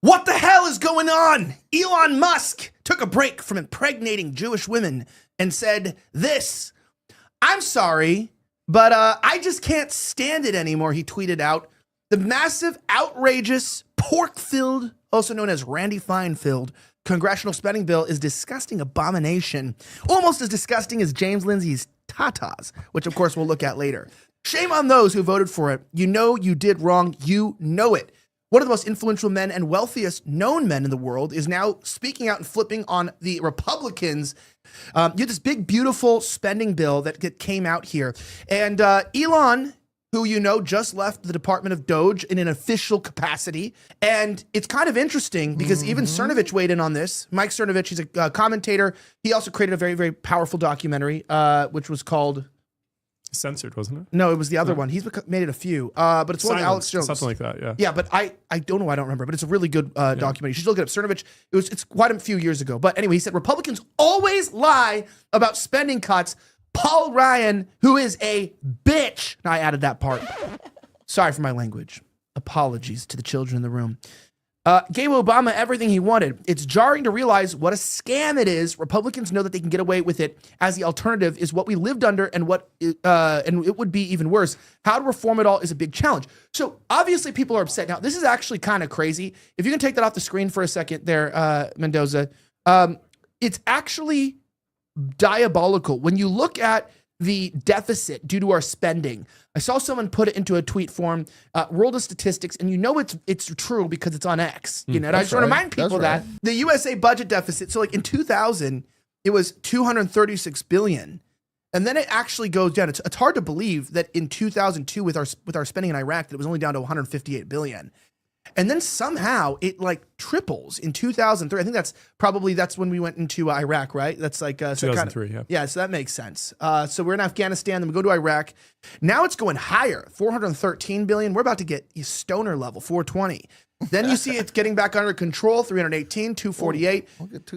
What the hell is going on? Elon Musk took a break from impregnating Jewish women and said this. I'm sorry, but I just can't stand it anymore, he tweeted out. The massive, outrageous, pork-filled, also known as Randy Fine-filled, congressional spending bill is disgusting abomination. Almost as disgusting as James Lindsay's tatas, which of course we'll look at later. Shame on those who voted for it. You know you did wrong. You know it. One of the most influential men and wealthiest known men in the world is now speaking out and flipping on the Republicans. You had this big, beautiful spending bill that came out here. And Elon, who you know just left the Department of DOGE in an official capacity. And it's kind of interesting because even Cernovich weighed in on this. Mike Cernovich, he's a commentator. He also created a very, very powerful documentary, which was called... Censored, wasn't it? No, it was the other one. He's made it a few, but it's one with Alex Jones. Something like that, yeah. Yeah, but I don't know why I don't remember, but it's a really good documentary. You should look it up. Cernovich, it's quite a few years ago. But anyway, he said, Republicans always lie about spending cuts. Paul Ryan, who is a bitch. And I added that part. Sorry for my language. Apologies to the children in the room. Gave Obama everything he wanted. It's jarring to realize what a scam it is. Republicans know that they can get away with it, as the alternative is what we lived under and and it would be even worse. How to reform it all is a big challenge. So obviously people are upset. Now, this is actually kind of crazy. If you can take that off the screen for a second there, Mendoza, it's actually diabolical. When you look at the deficit due to our spending, I saw someone put it into a tweet form, World of Statistics, and you know it's true because it's on X. You know, I just want to remind people that the USA budget deficit. So like in 2000, it was 236 billion, and then it actually goes down. It's hard to believe that in 2002 with our spending in Iraq, that it was only down to 158 billion. And then somehow it like triples in 2003. I think that's when we went into Iraq, right? That's like 2003, yeah. Yeah, so that makes sense. So we're in Afghanistan, then we go to Iraq. Now it's going higher, 413 billion. We're about to get stoner level, 420. Then you see it's getting back under control, 318, 248.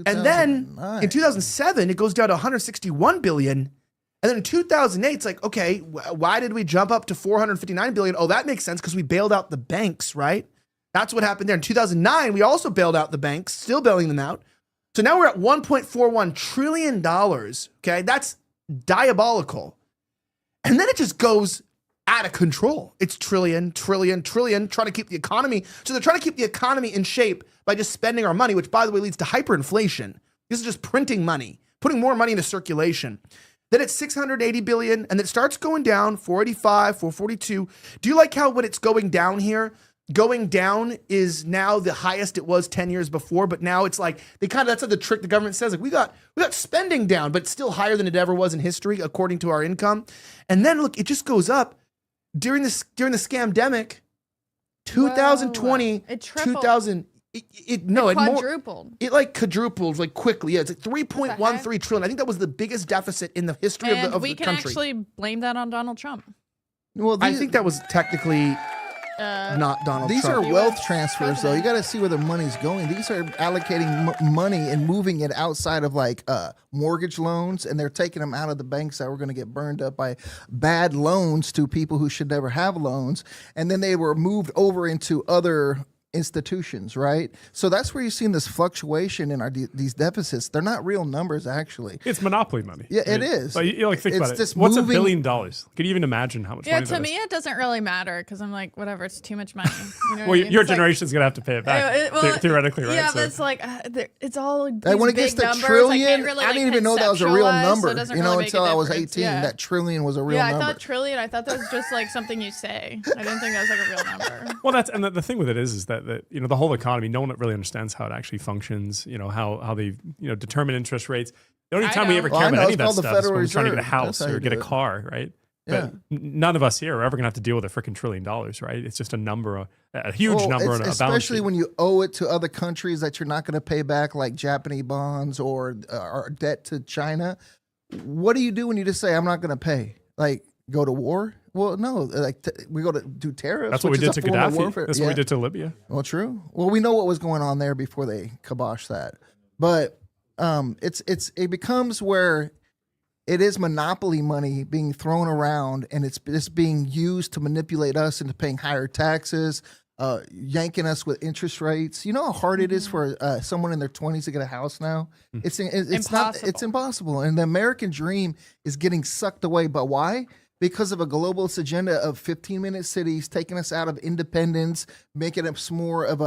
And then in 2007, it goes down to 161 billion. And then in 2008, it's like, okay, why did we jump up to 459 billion? Oh, that makes sense because we bailed out the banks, right? That's what happened there. In 2009, we also bailed out the banks, still bailing them out. So now we're at $1.41 trillion, okay? That's diabolical. And then it just goes out of control. It's trillion, trying to keep the economy. So they're trying to keep the economy in shape by just spending our money, which, by the way, leads to hyperinflation. This is just printing money, putting more money into circulation. Then it's 680 billion, and it starts going down, 485, 442. Do you like how when it's going down here, going down is now the highest it was 10 years before, but now it's like that's like the trick the government says, like we got spending down, but it's still higher than it ever was in history according to our income. And then look, it just goes up during the scamdemic, 2020, it tripled. 2000. It quadrupled. It like quadrupled like quickly. Yeah, it's like 3.13 trillion. I think that was the biggest deficit in the history of the country. We can actually blame that on Donald Trump. Well, I think that was technically not Donald Trump. These are wealth transfers, though. You got to see where the money's going. These are allocating money and moving it outside of like mortgage loans, and they're taking them out of the banks that were going to get burned up by bad loans to people who should never have loans. And then they were moved over into other institutions, right? So that's where you're seeing this fluctuation in these deficits. They're not real numbers, actually. It's monopoly money. Yeah, it is. Like, you think about it. What's $1 billion? Can you even imagine how much money that is? To me, it doesn't really matter because I'm like, whatever, it's too much money. You know well, your generation's going to have to pay it back, theoretically, right? Yeah, but it's like, it's all these when it gets big to numbers, trillion, really, I didn't even know that was a real number. So until I was 18, that trillion was a real number. Yeah, I thought trillion, I thought that was just like something you say. I didn't think that was like a real number. Well, and the thing with it is that the whole economy, no one really understands how it actually functions, how they determine interest rates. The only time we ever care about any of that stuff is when we're trying to get a house or get a car, right? Yeah. But none of us here are ever going to have to deal with a freaking $1 trillion, right? It's just a number, a huge number on a balance sheet. Especially when you owe it to other countries that you're not going to pay back, like Japanese bonds or debt to China. What do you do when you just say, I'm not going to pay? Like, go to war? Well, no, like we go to do tariffs. That's what we did to Gaddafi. That's what we did to Libya. Well, true. Well, we know what was going on there before they kiboshed that. But it becomes where it is monopoly money being thrown around, and it's being used to manipulate us into paying higher taxes, yanking us with interest rates. You know how hard it is for someone in their 20s to get a house now? It's impossible. It's impossible. And the American dream is getting sucked away. But why? Because of a globalist agenda of 15-minute cities, taking us out of independence, making us more of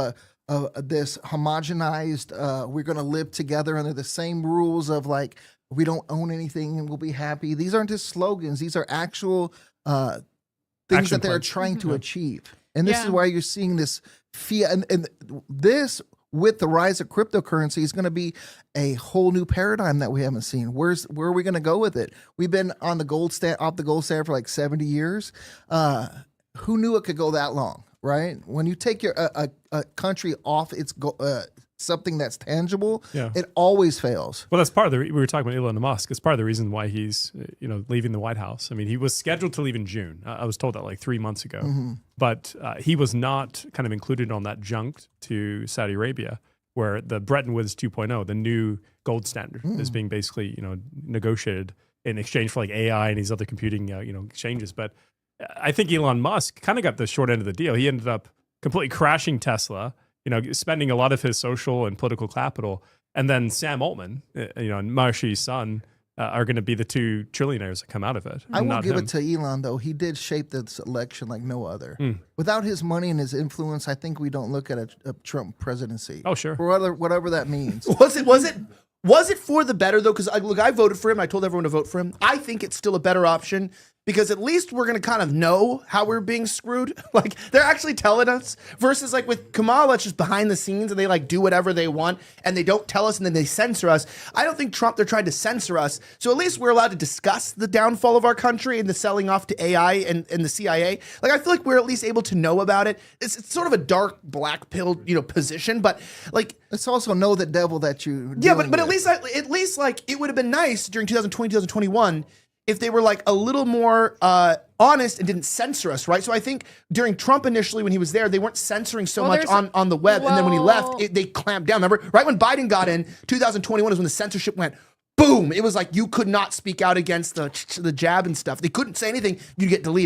this homogenized, we're going to live together under the same rules of like, we don't own anything and we'll be happy. These aren't just slogans. These are actual things that they're trying to achieve. And this is why you're seeing this fiat. And this, with the rise of cryptocurrency, is going to be a whole new paradigm that we haven't seen. Where are we going to go with it? We've been on the gold standard for like 70 years. Who knew it could go that long, right? When you take a country off its something that's tangible, it always fails. Well, that's part of we were talking about Elon Musk. It's part of the reason why he's leaving the White House. I mean, he was scheduled to leave in June. I was told that like 3 months ago, but he was not kind of included on that junct to Saudi Arabia, where the Bretton Woods 2.0, the new gold standard, is being basically negotiated in exchange for like AI and these other computing exchanges. But I think Elon Musk kind of got the short end of the deal. He ended up completely crashing Tesla, spending a lot of his social and political capital. And then Sam Altman, and Marshy's son are going to be the two trillionaires that come out of it. I will give it to Elon, though. He did shape this election like no other. Without his money and his influence, I think we don't look at a Trump presidency. Oh, sure. For whatever that means. Was it for the better, though? Because I voted for him. I told everyone to vote for him. I think it's still a better option because at least we're going to kind of know how we're being screwed. Like, they're actually telling us versus like with Kamala, it's just behind the scenes and they like do whatever they want and they don't tell us and then they censor us. I don't think Trump, they're trying to censor us. So at least we're allowed to discuss the downfall of our country and the selling off to AI and the CIA. Like, I feel like we're at least able to know about it. It's sort of a dark black pill, position, but like, let's also know the devil that you. Yeah, but at least like it would have been nice during 2020, 2021 if they were like a little more honest and didn't censor us, right? So I think during Trump initially when he was there, they weren't censoring so much on the web, and then when he left, they clamped down. Remember, right when Biden got in, 2021 is when the censorship went boom. It was like you could not speak out against the jab and stuff. They couldn't say anything, you'd get deleted.